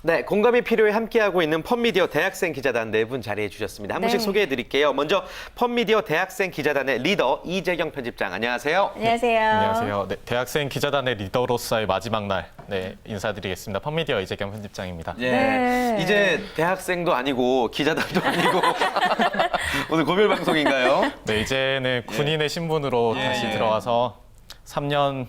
네, 공감이 필요해 함께하고 있는 펀미디어 대학생 기자단 네 분 자리해 주셨습니다. 한 분씩 소개해드릴게요. 먼저 펀미디어 대학생 기자단의 리더 이재경 편집장, 안녕하세요. 안녕하세요. 안녕하세요. 네, 대학생 기자단의 리더로서의 마지막 날 인사드리겠습니다. 펀미디어 이재경 편집장입니다. 예, 네. 이제 대학생도 아니고 기자단도 아니고 오늘 고별 방송인가요? 네, 이제는 군인의 신분으로 다시 들어와서 3년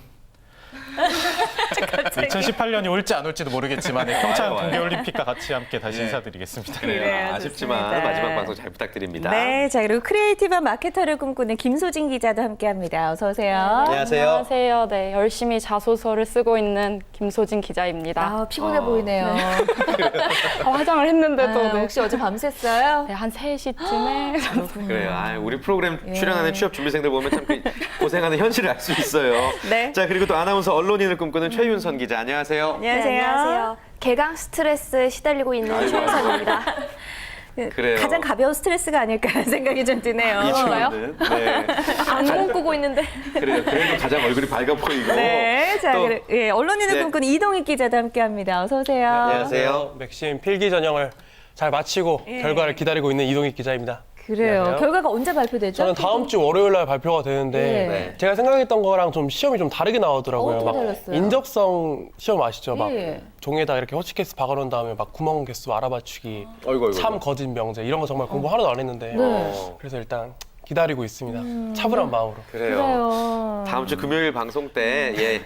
2018년이 올지 안 올지도 모르겠지만 평창 동계올림픽과 같이 함께 다시 인사드리겠습니다. 그래요. 아쉽지만 좋습니다. 마지막 방송 잘 부탁드립니다. 네, 자 그리고 크리에이티브한 마케터를 꿈꾸는 김소진 기자도 함께합니다. 어서 오세요. 안녕하세요. 안녕하세요. 네, 열심히 자소서를 쓰고 있는 김소진 기자입니다. 아, 피곤해 보이네요. 화장을 했는데도 아, 네. 혹시 어제 밤샜어요? 네, 한 3시쯤에 그래요. 우리 프로그램 출연하는 취업 준비생들 보면 참 고생하는 현실을 알 수 있어요. 네. 자, 그리고 또 아나운서 언론인을 꿈꾸는 최윤선 기자, 안녕하세요. 안녕하세요. 네, 안녕하세요. 개강 스트레스에 시달리고 있는 아이고. 최윤선입니다. 그래요. 가장 가벼운 스트레스가 아닐까라는 생각이 좀 드네요. 이 친구는 네. 악몽 꾸고 있는데. 그래요. 그래도 가장 얼굴이 밝아 보이고. 네, 자 또, 예, 언론인을 네. 꿈꾸는 이동익 기자도 함께합니다. 어서 오세요. 안녕하세요. 맥심 필기 전형을 잘 마치고 결과를 기다리고 있는 이동익 기자입니다. 그래요. 안녕하세요. 결과가 언제 발표되죠? 저는 다음 주 월요일 날 발표가 되는데 네. 제가 생각했던 거랑 좀 시험이 좀 다르게 나오더라고요. 어떻게 막 달랐어요? 인적성 시험 아시죠? 막 예. 종이에다 이렇게 호치케스 박아놓은 다음에 막 구멍 개수 알아맞추기, 어이구. 참 거짓 명제 이런 거 정말 공부 하나도 안 했는데 네. 그래서 일단 기다리고 있습니다. 차분한 마음으로. 그래요. 그래요. 다음 주 금요일 방송 때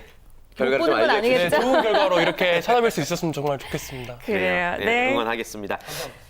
결과를 좀 보는 건 알려주세요. 네, 아니겠죠? 좋은 결과로 이렇게 찾아뵐 수 있었으면 정말 좋겠습니다. 그래요. 네, 네. 응원하겠습니다.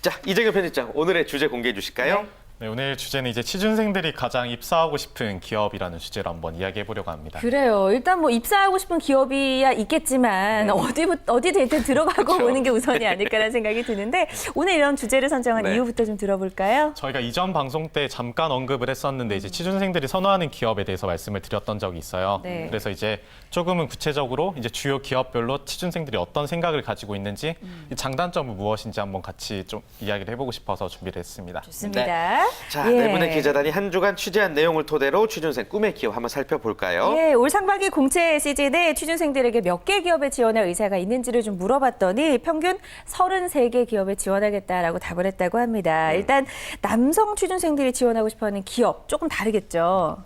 자, 이재경 편집장, 오늘의 주제 공개해 주실까요? 네, 오늘 주제는 이제 취준생들이 가장 입사하고 싶은 기업이라는 주제로 한번 이야기해 보려고 합니다. 그래요. 일단 뭐 입사하고 싶은 기업이야 있겠지만 어디든 일단 들어가고 그렇죠. 오는 게 우선이 아닐까라는 생각이 드는데 오늘 이런 주제를 선정한 네. 이유부터 좀 들어볼까요? 저희가 이전 방송 때 잠깐 언급을 했었는데 이제 취준생들이 선호하는 기업에 대해서 말씀을 드렸던 적이 있어요. 네. 그래서 이제 조금은 구체적으로 이제 주요 기업별로 취준생들이 어떤 생각을 가지고 있는지 이 장단점은 무엇인지 한번 같이 좀 이야기를 해보고 싶어서 준비를 했습니다. 좋습니다. 자, 예. 네 분의 기자단이 한 주간 취재한 내용을 토대로 취준생 꿈의 기업 한번 살펴볼까요? 예, 올 상반기 공채 시즌에 취준생들에게 몇 개 기업에 지원할 의사가 있는지를 좀 물어봤더니 평균 33개 기업에 지원하겠다라고 답을 했다고 합니다. 일단 남성 취준생들이 지원하고 싶어하는 기업 조금 다르겠죠.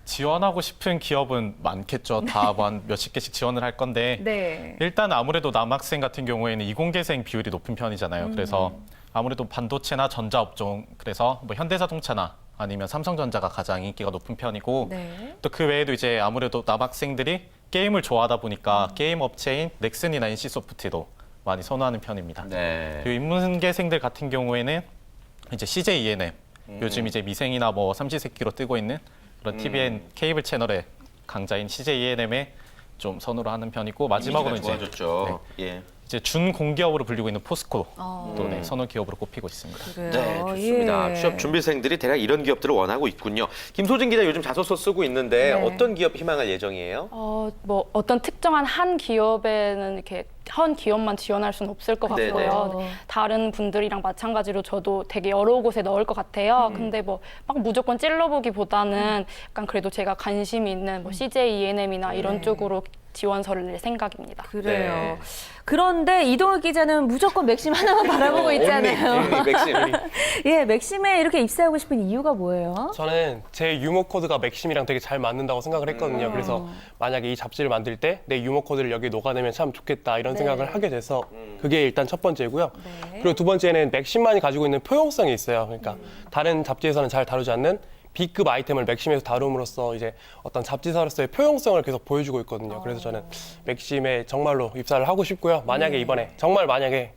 지원하고 싶은 기업은 많겠죠. 다 한 몇십 개씩 지원을 할 건데 네. 일단 아무래도 남학생 같은 경우에는 이공계생 비율이 높은 편이잖아요. 그래서 아무래도 반도체나 전자업종, 그래서 뭐 현대자동차나 아니면 삼성전자가 가장 인기가 높은 편이고 네. 또 그 외에도 이제 아무래도 남학생들이 게임을 좋아하다 보니까 게임 업체인 넥슨이나 NC소프트도 많이 선호하는 편입니다. 네. 그리고 인문계생들 같은 경우에는 이제 CJ ENM, 요즘 이제 미생이나 뭐 삼시세끼로 뜨고 있는 그런 TVN 케이블 채널의 강자인 CJ ENM에 좀 선호를 하는 편이고 마지막으로 이미지가 이제 좋아졌죠. 예. 이제 준공기업으로 불리고 있는 포스코 또 선호 기업으로 꼽히고 있습니다. 그래요. 네, 좋습니다. 예. 취업 준비생들이 대략 이런 기업들을 원하고 있군요. 김소진 기자 요즘 자소서 쓰고 있는데 네. 어떤 기업 희망할 예정이에요? 뭐 어떤 특정한 한 기업에는 이렇게 한 기업만 지원할 수는 없을 것 네네. 같고요. 네. 다른 분들이랑 마찬가지로 저도 되게 여러 곳에 넣을 것 같아요. 근데 뭐 막 무조건 찔러보기보다는 약간 그래도 제가 관심이 있는 뭐 CJ ENM이나 이런 쪽으로 지원서를 낼 생각입니다. 그래요. 네. 그런데 이동욱 기자는 무조건 맥심 하나만 바라보고 있잖아요. 온리 맥심. 예, 맥심에 이렇게 입사하고 싶은 이유가 뭐예요? 저는 제 유머 코드가 맥심이랑 되게 잘 맞는다고 생각을 했거든요. 그래서 만약에 이 잡지를 만들 때 내 유머 코드를 여기 녹아내면 참 좋겠다 이런 생각을 하게 돼서 그게 일단 첫 번째고요. 그리고 두 번째는 맥심만이 가지고 있는 포용성이 있어요. 그러니까 다른 잡지에서는 잘 다루지 않는 B급 아이템을 맥심에서 다룸으로써 이제 어떤 잡지사로서의 포용성을 계속 보여주고 있거든요. 그래서 저는 맥심에 정말로 입사를 하고 싶고요. 만약에 이번에 정말 만약에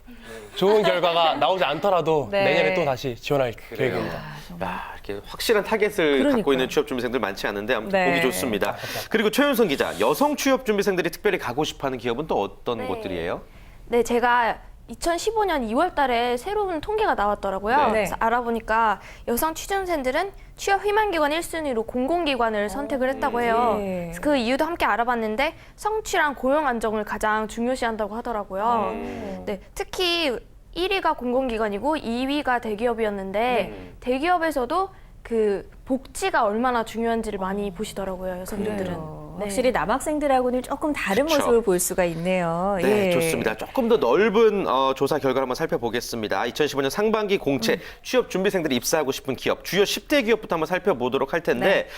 좋은 결과가 나오지 않더라도 네. 내년에 또 다시 지원할 계획입니다. 야, 이렇게 확실한 타겟을 갖고 그러니까요. 있는 취업 준비생들 많지 않은데 아무튼 네. 보기 좋습니다. 그리고 최윤선 기자, 여성 취업 준비생들이 특별히 가고 싶어하는 기업은 또 어떤 곳들이에요? 네, 제가 2015년 2월 달에 새로운 통계가 나왔더라고요. 네. 그래서 알아보니까 여성 취준생들은 취업 희망기관 1순위로 공공기관을 선택을 했다고 해요. 네. 그래서 그 이유도 함께 알아봤는데 성취랑 고용 안정을 가장 중요시한다고 하더라고요. 네, 특히 1위가 공공기관이고 2위가 대기업이었는데 대기업에서도 그 복지가 얼마나 중요한지를 많이 보시더라고요, 여성분들은. 그래요. 확실히 남학생들하고는 조금 다른 그쵸. 모습을 볼 수가 있네요. 네, 예. 좋습니다. 조금 더 넓은 조사 결과를 한번 살펴보겠습니다. 2015년 상반기 공채 취업 준비생들이 입사하고 싶은 기업, 주요 10대 기업부터 한번 살펴보도록 할 텐데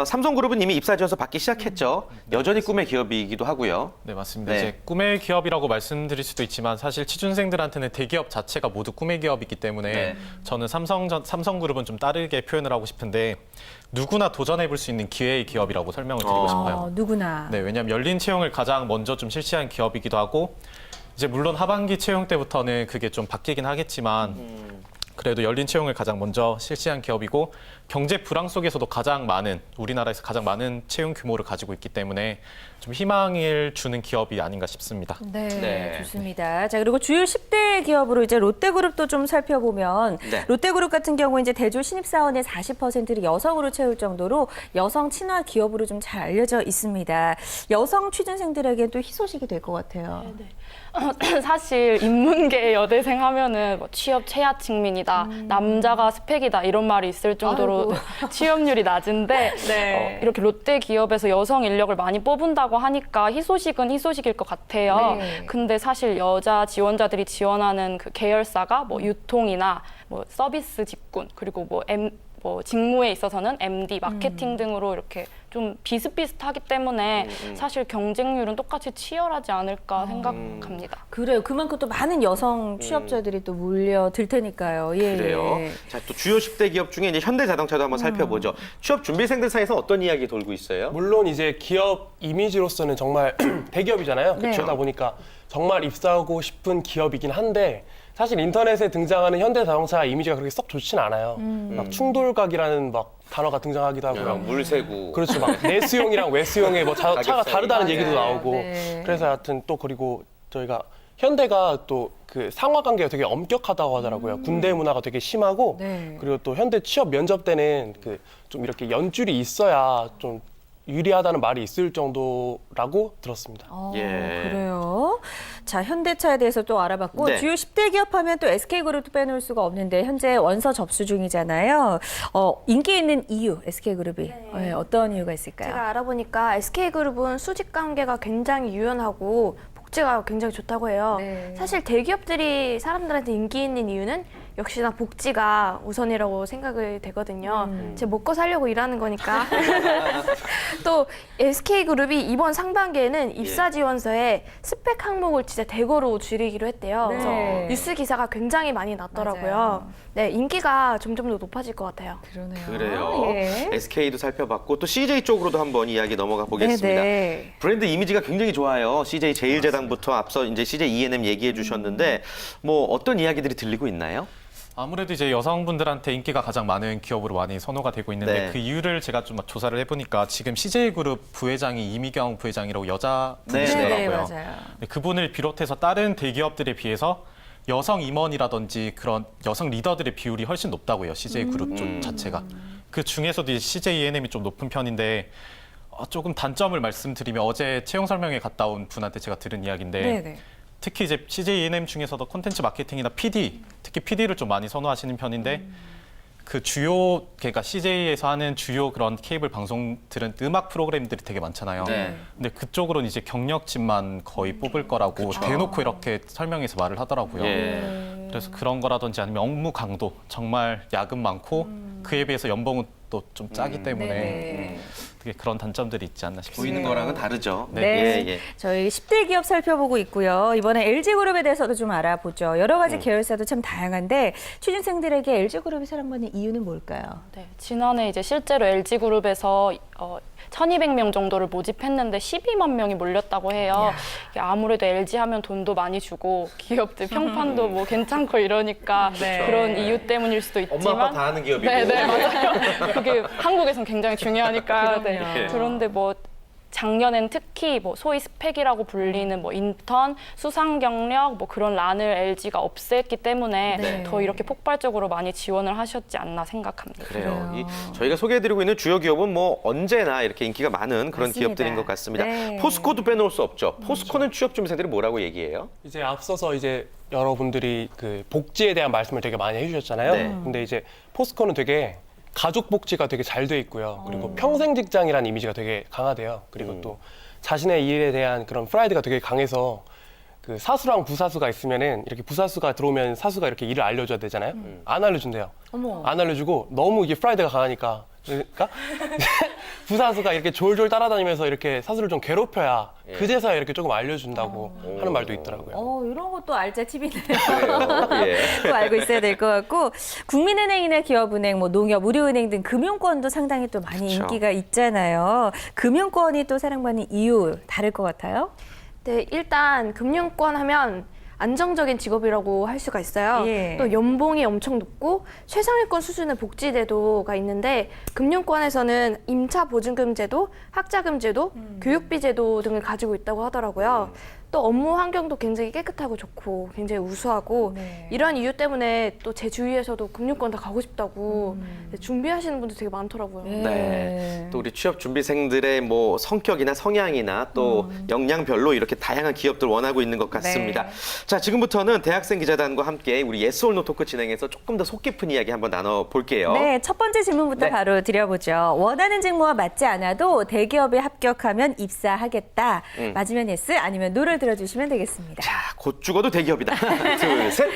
삼성그룹은 이미 입사 지원서 받기 시작했죠. 여전히 꿈의 기업이기도 하고요. 네, 맞습니다. 네. 이제 꿈의 기업이라고 말씀드릴 수도 있지만 사실 취준생들한테는 대기업 자체가 모두 꿈의 기업이기 때문에 네. 저는 삼성그룹은 좀 다르게 표현을 하고 싶은데 누구나 도전해볼 수 있는 기회의 기업이라고 설명을 드리고 싶어요. 누구나. 네, 왜냐하면 열린 채용을 가장 먼저 좀 실시한 기업이기도 하고 이제 물론 하반기 채용 때부터는 그게 좀 바뀌긴 하겠지만 그래도 열린 채용을 가장 먼저 실시한 기업이고 경제 불황 속에서도 우리나라에서 가장 많은 채용 규모를 가지고 있기 때문에 좀 희망을 주는 기업이 아닌가 싶습니다. 네, 네. 좋습니다. 자, 그리고 주요 10대 기업으로 이제 롯데그룹도 좀 살펴보면 네. 롯데그룹 같은 경우 이제 대졸 신입사원의 40%를 여성으로 채울 정도로 여성 친화 기업으로 좀 잘 알려져 있습니다. 여성 취준생들에게 또 희소식이 될 것 같아요. 사실 인문계 여대생 하면은 뭐 취업 최하층민이다, 남자가 스펙이다 이런 말이 있을 정도로 취업률이 낮은데 네. 이렇게 롯데 기업에서 여성 인력을 많이 뽑은다고 하니까 희소식은 희소식일 것 같아요. 네. 근데 사실 여자 지원자들이 지원하는 그 계열사가 뭐 유통이나 뭐 서비스 직군 그리고 뭐 직무에 있어서는 MD, 마케팅 등으로 이렇게 좀 비슷비슷하기 때문에 사실 경쟁률은 똑같이 치열하지 않을까 생각합니다. 그래요. 그만큼 또 많은 여성 취업자들이 또 몰려들 테니까요. 예. 그래요. 자, 또 주요 10대 기업 중에 이제 현대자동차도 한번 살펴보죠. 취업 준비생들 사이에서 어떤 이야기 돌고 있어요? 물론 이제 기업 이미지로서는 정말 대기업이잖아요. 네. 그러다 보니까 정말 입사하고 싶은 기업이긴 한데 사실 인터넷에 등장하는 현대자동차 이미지가 그렇게 썩 좋진 않아요. 막 충돌각이라는 막 단어가 등장하기도 하고요. 물세구. 그렇죠. 막 내수용이랑 외수용의 뭐 차가 가격 다르다는 차이. 얘기도 맞아요. 나오고. 네. 그래서 하여튼 또 그리고 저희가 현대가 또 그 상하 관계가 되게 엄격하다고 하더라고요. 군대 문화가 되게 심하고 네. 그리고 또 현대 취업 면접 때는 그 좀 이렇게 연줄이 있어야 좀 유리하다는 말이 있을 정도라고 들었습니다. 예. 그래요. 자, 현대차에 대해서 또 알아봤고 네. 주요 10대 기업 하면 또 SK그룹도 빼놓을 수가 없는데 현재 원서 접수 중이잖아요. 인기 있는 이유, SK그룹이 네, 어떤 이유가 있을까요? 제가 알아보니까 SK그룹은 수직 관계가 굉장히 유연하고 복지가 굉장히 좋다고 해요. 네. 사실 대기업들이 사람들한테 인기 있는 이유는 역시나 복지가 우선이라고 생각이 되거든요. 제 먹고 살려고 일하는 거니까. 또 SK그룹이 이번 상반기에는 입사 지원서에 스펙 항목을 진짜 대거로 줄이기로 했대요. 네. 그래서 뉴스 기사가 굉장히 많이 났더라고요. 맞아요. 네, 인기가 점점 더 높아질 것 같아요. 그러네요. 그래요. 예. SK도 살펴봤고 또 CJ 쪽으로도 한번 이야기 넘어가 보겠습니다. 네. 브랜드 이미지가 굉장히 좋아요. CJ 제일제당부터 앞서 이제 CJ E&M 얘기해 주셨는데 뭐 어떤 이야기들이 들리고 있나요? 아무래도 이제 여성분들한테 인기가 가장 많은 기업으로 많이 선호가 되고 있는데 네. 그 이유를 제가 좀 조사를 해보니까 지금 CJ그룹 부회장이 이미경 부회장이라고 여자분이시더라고요. 네, 맞아요. 네, 그분을 비롯해서 다른 대기업들에 비해서 여성 임원이라든지 그런 여성 리더들의 비율이 훨씬 높다고 해요. CJ그룹 쪽 자체가. 그 중에서도 이 CJ E&M이 좀 높은 편인데 조금 단점을 말씀드리면 어제 채용 설명회 갔다 온 분한테 제가 들은 이야기인데 네네. 특히 이제 CJ E&M 중에서도 콘텐츠 마케팅이나 PD, 특히 PD를 좀 많이 선호하시는 편인데 그 그러니까 CJ에서 하는 주요 그런 케이블 방송들은 음악 프로그램들이 되게 많잖아요. 네. 근데 그쪽으로는 이제 경력직만 거의 뽑을 거라고 대놓고 이렇게 설명해서 말을 하더라고요. 예. 그래서 그런 거라든지 아니면 업무 강도 정말 야근 많고 그에 비해서 연봉은 또 좀 짜기 때문에 네네. 되게 그런 단점들이 있지 않나 싶습니다. 보이는 거랑은 다르죠. 네. 예, 예. 저희 10대 기업 살펴보고 있고요. 이번에 LG그룹에 대해서도 좀 알아보죠. 여러 가지 계열사도 참 다양한데 취준생들에게 LG그룹이 사랑받는 이유는 뭘까요? 네, 지난해 이제 실제로 LG그룹에서 1,200명 정도를 모집했는데 12만 명이 몰렸다고 해요. 이게 아무래도 LG 하면 돈도 많이 주고 기업들 평판도 뭐 괜찮고 이러니까 그런 이유 때문일 수도 있지만 엄마 아빠 다 하는 기업이고. 네, 맞아요. 그게 한국에선 굉장히 중요하니까. 네. 그런데 뭐 작년엔 특히 뭐 소위 스펙이라고 불리는 뭐 인턴, 수상 경력 뭐 그런 란을 LG가 없앴기 때문에 네. 더 이렇게 폭발적으로 많이 지원을 하셨지 않나 생각합니다. 그래요. 저희가 소개해드리고 있는 주요 기업은 뭐 언제나 이렇게 인기가 많은 그런 맞습니다. 기업들인 것 같습니다. 네. 포스코도 빼놓을 수 없죠. 포스코는 취업 준비생들이 뭐라고 얘기해요? 이제 앞서서 이제 여러분들이 그 복지에 대한 말씀을 되게 많이 해주셨잖아요. 네. 근데 이제 포스코는 되게 가족 복지가 되게 잘 돼 있고요. 그리고 평생 직장이라는 이미지가 되게 강하대요. 그리고 또 자신의 일에 대한 그런 프라이드가 되게 강해서 그 사수랑 부사수가 있으면은 이렇게 부사수가 들어오면 사수가 이렇게 일을 알려줘야 되잖아요. 안 알려준대요. 안 알려주고 너무 이게 프라이드가 강하니까 그러니까 부사수가 이렇게 졸졸 따라다니면서 이렇게 사수를 좀 괴롭혀야 그제서야 이렇게 조금 알려준다고 하는 말도 있더라고요. 이런 것도 알짜 팁이네요. 그래요. 예. 또 알고 있어야 될 것 같고 국민은행이나 기업은행, 뭐 농협, 우리은행 등 금융권도 상당히 또 많이 그쵸. 인기가 있잖아요. 금융권이 또 사랑받는 이유 다를 것 같아요? 네, 일단 금융권 하면 안정적인 직업이라고 할 수가 있어요. 예. 또 연봉이 엄청 높고 최상위권 수준의 복지 제도가 있는데 금융권에서는 임차 보증금 제도, 학자금 제도, 교육비 제도 등을 가지고 있다고 하더라고요. 또 업무 환경도 굉장히 깨끗하고 좋고 굉장히 우수하고 네. 이런 이유 때문에 또 제 주위에서도 금융권 다 가고 싶다고 준비하시는 분들 되게 많더라고요. 네. 또 우리 취업 준비생들의 뭐 성격이나 성향이나 또 역량별로 이렇게 다양한 기업들 원하고 있는 것 같습니다. 네. 자, 지금부터는 대학생 기자단과 함께 우리 예스 올 노 토크 진행해서 조금 더 속 깊은 이야기 한번 나눠볼게요. 네, 첫 번째 질문부터 네. 바로 드려보죠. 원하는 직무와 맞지 않아도 대기업에 합격하면 입사하겠다. 맞으면 예스, 아니면 노를 들어주시면 되겠습니다. 자, 곧 죽어도 대기업이다. 둘, 셋.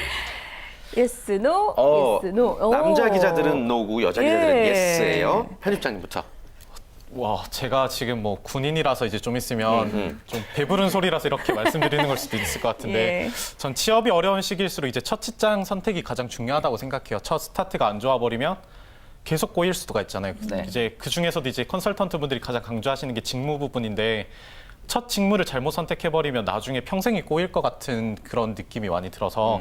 예스, 노, 예스, 노. 오. 남자 기자들은 노고 여자 기자들은 예. 예스예요. 편집장님부터. 와, 제가 지금 뭐 군인이라서 이제 좀 있으면 좀 배부른 소리라서 이렇게 말씀드리는 걸 수도 있을 것 같은데 예. 전 취업이 어려운 시기일수록 이제 첫 직장 선택이 가장 중요하다고 생각해요. 첫 스타트가 안 좋아 버리면 계속 꼬일 수가 있잖아요. 네. 이제 그 중에서도 이제 컨설턴트 분들이 가장 강조하시는 게 직무 부분인데 첫 직무를 잘못 선택해 버리면 나중에 평생이 꼬일 것 같은 그런 느낌이 많이 들어서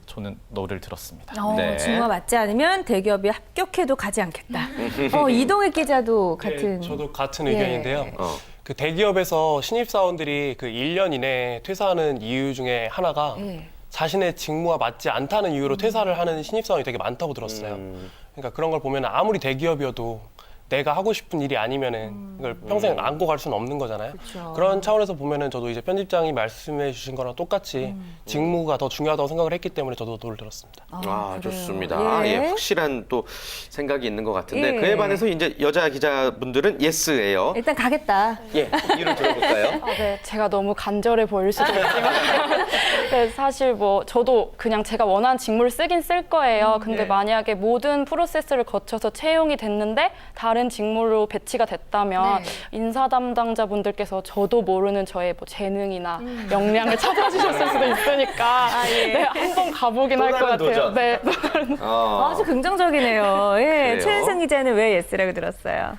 저는 노를 들었습니다. 네. 직무와 맞지 않으면 대기업에 합격해도 가지 않겠다. 이동익 기자도 같은. 네, 저도 같은 예. 의견인데요. 그 대기업에서 신입사원들이 그 1년 이내에 퇴사하는 이유 중에 하나가 예. 자신의 직무와 맞지 않다는 이유로 퇴사를 하는 신입사원이 되게 많다고 들었어요. 그러니까 그런 걸 보면 아무리 대기업이어도 내가 하고 싶은 일이 아니면은 이걸 평생 안고 갈 수는 없는 거잖아요. 그쵸. 그런 차원에서 보면은 저도 이제 편집장이 말씀해 주신 거랑 똑같이 직무가 더 중요하다고 생각을 했기 때문에 저도 노를 들었습니다. 아, 그래요. 좋습니다. 예. 예, 확실한 또 생각이 있는 것 같은데 예. 그에 반해서 이제 여자 기자분들은 예스예요. 일단 가겠다. 예, 이유를 들어볼까요? 네, 제가 너무 간절해 보일 수도 있지만 네, 사실 뭐 저도 그냥 제가 원하는 직무를 쓰긴 쓸 거예요. 근데 네. 만약에 모든 프로세스를 거쳐서 채용이 됐는데 다른 직무로 배치가 됐다면 네. 인사 담당자분들께서 저도 모르는 저의 뭐 재능이나 역량을 찾아주셨을 수도 있으니까 네, 한번 가보긴 또 할 것 다른 같아요. 도전. 네. 아주 긍정적이네요. 예, 그래요? 최은성 기자는 왜 예스라고 들었어요?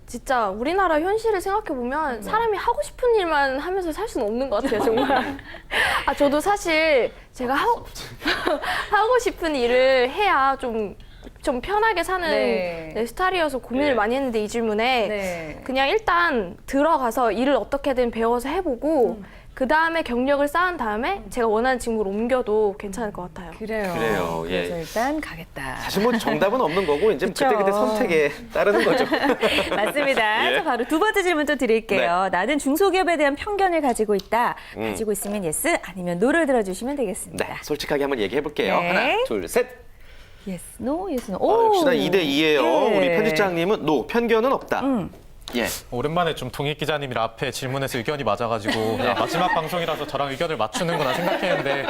진짜 우리나라 현실을 생각해 보면 사람이 하고 싶은 일만 하면서 살 수는 없는 것 같아요, 정말. 저도 사실 제가 하고 싶은 일을 해야 좀 편하게 사는 네. 내 스타일이어서 고민을 많이 했는데 이 질문에 네. 그냥 일단 들어가서 일을 어떻게든 배워서 해보고 그 다음에 경력을 쌓은 다음에 제가 원하는 직무로 옮겨도 괜찮을 것 같아요. 그래요, 예. 그래서 일단 가겠다. 사실 뭐 정답은 없는 거고 이제 그쵸. 그때그때 선택에 따르는 거죠. 맞습니다. 예. 자, 바로 두 번째 질문 또 드릴게요. 나는 중소기업에 대한 편견을 가지고 있다. 가지고 있으면 예스, 아니면 노를 들어주시면 되겠습니다. 네, 솔직하게 한번 얘기해 볼게요. 네. 하나, 둘, 셋. 예스, 노, 예스, 노. 역시나 2대2예요. 예. 우리 편집장님은 노, 편견은 없다. 예. 오랜만에 좀 동익 기자님이랑 앞에 질문에서 의견이 맞아가지고 마지막 방송이라서 저랑 의견을 맞추는구나 생각했는데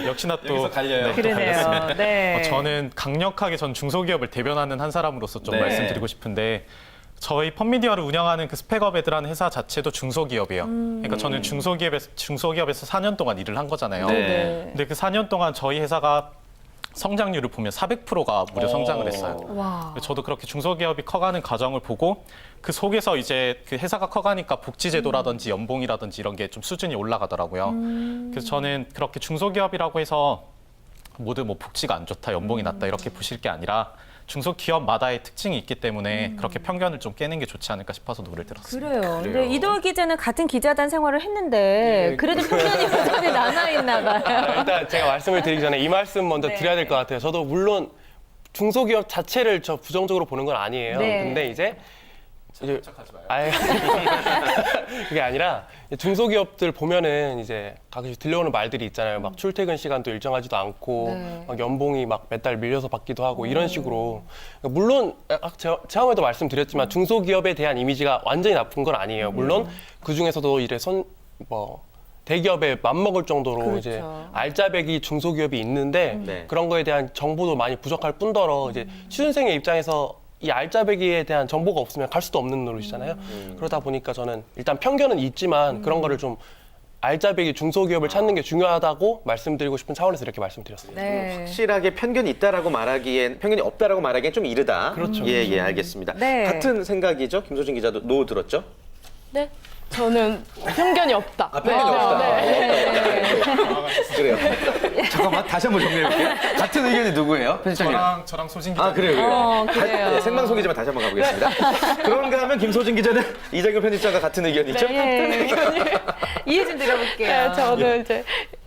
역시나 또 여기서 갈려요. 네, 또 그러네요. 갈렸습니다. 네. 저는 강력하게 전 중소기업을 대변하는 한 사람으로서 좀 네. 말씀드리고 싶은데 저희 펀미디어를 운영하는 그 스펙업이라는 회사 자체도 중소기업이에요. 그러니까 저는 중소기업에서 4년 동안 일을 한 거잖아요. 네. 근데 그 4년 동안 저희 회사가 성장률을 보면 400%가 무려 성장을 했어요. 와. 저도 그렇게 중소기업이 커가는 과정을 보고 그 속에서 이제 그 회사가 커가니까 복지제도라든지 연봉이라든지 이런 게 좀 수준이 올라가더라고요. 그래서 저는 그렇게 중소기업이라고 해서 모두 뭐 복지가 안 좋다, 연봉이 낮다 이렇게 보실 게 아니라 중소기업마다의 특징이 있기 때문에 그렇게 편견을 좀 깨는 게 좋지 않을까 싶어서 노를 들었습니다. 그래요. 근데 이동욱 기자는 같은 기자단 생활을 했는데 그래도 편견이 여전히 남아있나 봐요. 일단 제가 말씀을 드리기 전에 이 말씀 먼저 드려야 될 것 같아요. 저도 물론 중소기업 자체를 저 부정적으로 보는 건 아니에요. 네. 근데 이제 이제 아예 그게 아니라 중소기업들 보면은 이제 가끔씩 들려오는 말들이 있잖아요. 막 출퇴근 시간도 일정하지도 않고 막 연봉이 막 몇 달 밀려서 받기도 하고 이런 식으로 물론 처음에도 말씀드렸지만 중소기업에 대한 이미지가 완전히 나쁜 건 아니에요. 물론 그 중에서도 이래 대기업에 맞먹을 정도로 이제 알짜배기 중소기업이 있는데 네. 그런 거에 대한 정보도 많이 부족할 뿐더러 이제 취준생의 입장에서 이 알짜배기에 대한 정보가 없으면 갈 수도 없는 노릇이잖아요. 그러다 보니까 저는 일단 편견은 있지만 그런 거를 좀 알짜배기 중소기업을 찾는 게 중요하다고 말씀드리고 싶은 차원에서 이렇게 말씀드렸습니다. 네. 확실하게 편견이 있다라고 말하기엔 편견이 없다라고 말하기엔 좀 이르다. 그렇죠. 예, 알겠습니다. 네. 같은 생각이죠? 김소진 기자도 노 들었죠? 네. 저는 편견이 없다. 편견이 없다. 그래요. 잠깐만 다시 한번 정리해볼게요. 같은 의견이 누구예요? 편집장님. 저랑 소진 기자. 그래요. 그래요. 네, 생방송이지만 다시 한번 가보겠습니다. 그런가 하면 김소진 기자는 이정현 편집장과 같은 의견이죠? 이해 좀 드려볼게요. 네, 저는 이제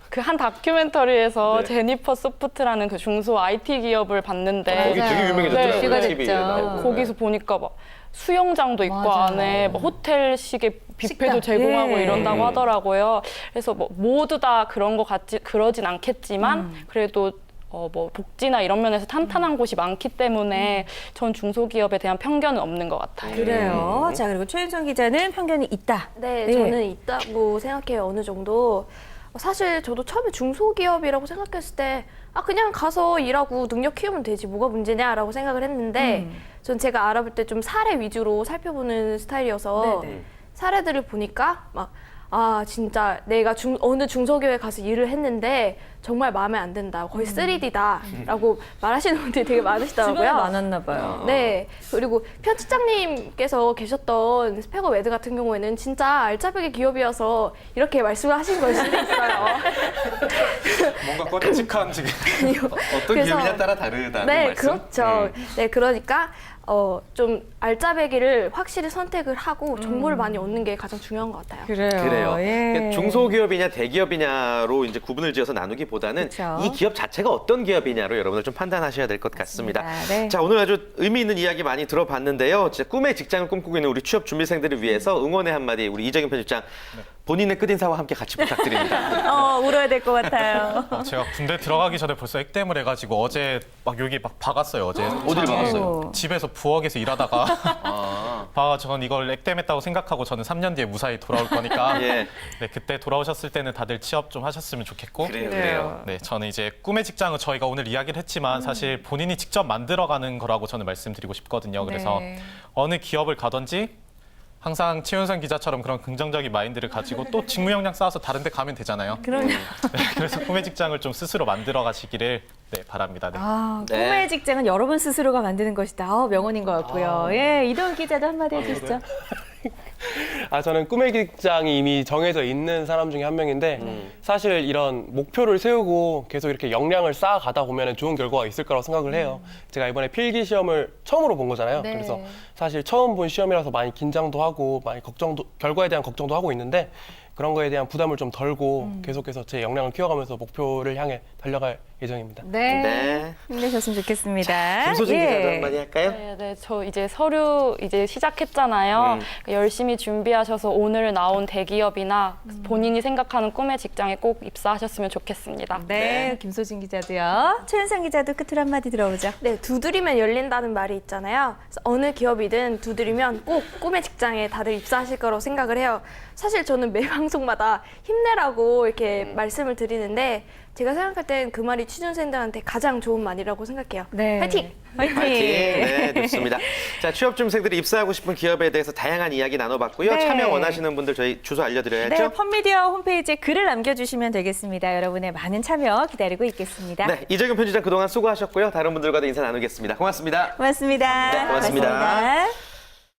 그 한 다큐멘터리에서 네. 제니퍼 소프트라는 그 중소 IT 기업을 봤는데 거기 되게 유명해졌더라고요. 이슈가 TV에 됐죠. 나오고. 거기서 보니까 막 수영장도 있고 맞아요. 안에 뭐 호텔식의 뷔페도 식당. 제공하고 예. 이런다고 하더라고요. 그래서 뭐 모두 다 그런 거 같지 그러진 않겠지만 그래도 뭐 복지나 이런 면에서 탄탄한 곳이 많기 때문에 전 중소기업에 대한 편견은 없는 것 같아요. 그래요. 자, 그리고 최윤성 기자는 편견이 있다. 네, 저는 있다고 생각해요. 어느 정도. 사실 저도 처음에 중소기업이라고 생각했을 때 그냥 가서 일하고 능력 키우면 되지 뭐가 문제냐라고 생각을 했는데 전 제가 알아볼 때 좀 사례 위주로 살펴보는 스타일이어서 네네. 사례들을 보니까 진짜 내가 어느 중소기업에 가서 일을 했는데 정말 마음에 안 든다. 거의 3D다라고 말하시는 분들이 되게 많으시더라고요. 주변에 많았나 봐요. 네. 그리고 편집장님께서 계셨던 스페거웨드 같은 경우에는 진짜 알짜배기 기업이어서 이렇게 말씀을 하신 걸 수도 있어요. 뭔가 꺼내직한 지금. 어떤 그래서- 기업이냐에 따라 다르다는 네, 말씀? 그렇죠. 네, 그러니까 좀 알짜배기를 확실히 선택을 하고 정보를 많이 얻는 게 가장 중요한 것 같아요. 그래요. 예. 중소기업이냐 대기업이냐로 이제 구분을 지어서 나누기보다는 그쵸. 이 기업 자체가 어떤 기업이냐로 여러분들 좀 판단하셔야 될 것 같습니다. 맞습니다. 네. 자, 오늘 아주 의미 있는 이야기 많이 들어봤는데요. 진짜 꿈의 직장을 꿈꾸고 있는 우리 취업 준비생들을 위해서 응원의 한마디 우리 이정현 편집장 본인의 끝인사와 함께 같이 부탁드립니다. 울어야 될 것 같아요. 제가 군대 들어가기 전에 벌써 액땜을 해가지고 어제 막 여기 막 박았어요. 어제 어디를 박았어요? 집에서 부엌에서 일하다가 전 이걸 액땜했다고 생각하고 저는 3년 뒤에 무사히 돌아올 거니까 예. 네, 그때 돌아오셨을 때는 다들 취업 좀 하셨으면 좋겠고 그래요. 네, 저는 이제 꿈의 직장은 저희가 오늘 이야기를 했지만 사실 본인이 직접 만들어가는 거라고 저는 말씀드리고 싶거든요. 그래서 네. 어느 기업을 가든지 항상 최윤선 기자처럼 그런 긍정적인 마인드를 가지고 또 직무 역량 쌓아서 다른 데 가면 되잖아요. 그럼요. 네, 그래서 꿈의 직장을 좀 스스로 만들어 가시기를 바랍니다. 네. 네. 꿈의 직장은 여러분 스스로가 만드는 것이다. 명언인 것 같고요. 예, 이동훈 기자도 한마디 해주시죠. 저는 꿈의 직장이 이미 정해져 있는 사람 중에 한 명인데 사실 이런 목표를 세우고 계속 이렇게 역량을 쌓아가다 보면 좋은 결과가 있을 거라고 생각을 해요. 제가 이번에 필기 시험을 처음으로 본 거잖아요. 네. 그래서 사실 처음 본 시험이라서 많이 긴장도 하고 많이 결과에 대한 걱정도 하고 있는데 그런 거에 대한 부담을 좀 덜고 계속해서 제 역량을 키워가면서 목표를 향해 달려갈 예정입니다. 네. 힘내셨으면 좋겠습니다. 김소진 예. 기자도 한마디 할까요? 네, 저 이제 서류 이제 시작했잖아요. 그러니까 열심히 준비하셔서 오늘 나온 대기업이나 본인이 생각하는 꿈의 직장에 꼭 입사하셨으면 좋겠습니다. 네, 김소진 기자도요. 최윤상 기자도 끝으로 한마디 들어보죠. 네, 두드리면 열린다는 말이 있잖아요. 그래서 어느 기업이든 두드리면 꼭 꿈의 직장에 다들 입사하실 거라고 생각을 해요. 사실 저는 매 방송마다 힘내라고 이렇게 말씀을 드리는데 제가 생각할 땐 그 말이 취준생들한테 가장 좋은 말이라고 생각해요. 네. 화이팅! 화이팅! 파이팅! 네, 좋습니다. 자, 취업 준비생들이 입사하고 싶은 기업에 대해서 다양한 이야기 나눠봤고요. 네. 참여 원하시는 분들 저희 주소 알려드려야죠. 네, 펀미디어 홈페이지에 글을 남겨주시면 되겠습니다. 여러분의 많은 참여 기다리고 있겠습니다. 네, 이정현 편집장 그동안 수고하셨고요. 다른 분들과도 인사 나누겠습니다. 고맙습니다. 고맙습니다. 네, 고맙습니다. 고맙습니다.